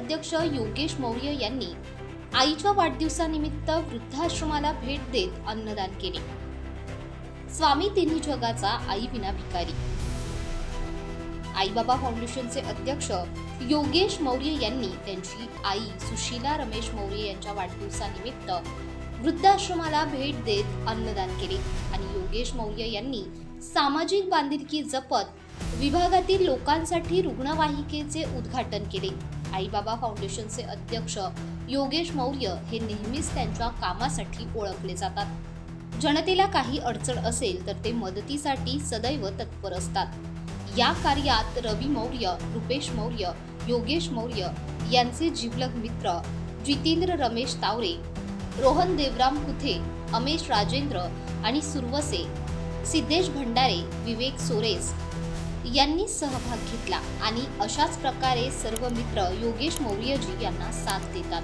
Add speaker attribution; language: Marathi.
Speaker 1: अध्यक्ष योगेश मौर्य यांनी आईच्या वाढदिवसानिमित्त वृद्धाश्रमाला भेट देत अन्नदान केले। स्वामी तिन्ही जगाचा आई विना भिकारी। आई बाबा फाउंडेशनचे अध्यक्ष योगेश मौर्य यांनी त्यांची आई सुशीला रमेश मौर्य यांच्या वाढदिवसानिमित्त वृद्धाश्रमाला भेट देत अन्नदान केले आणि योगेश मौर्य यांनी सामाजिक बांधिलकी जपत विभागातील लोकांसाठी रुग्णवाहिकेचे उद्घाटन केले। आई बाबा फाउंडेशनचे अध्यक्ष योगेश मौर्य हे नेहमीच त्यांच्या कामासाठी ओळखले जातात। जनतेला काही अडचण असेल तर ते मदतीसाठी सदैव तत्पर असतात। या कार्यात रवी मौर्य, रुपेश मौर्य, योगेश मौर्य यांचे जिवलग मित्र जितेंद्र रमेश तावरे, रोहन देवराम कुथे, अमेश राजेंद्र आणि सुरवसे, सिद्धेश भंडारे, विवेक सोरेस यांनी सहभाग घेतला आणि अशाच प्रकारे सर्व मित्र योगेश मौर्यजी यांना साथ देतात।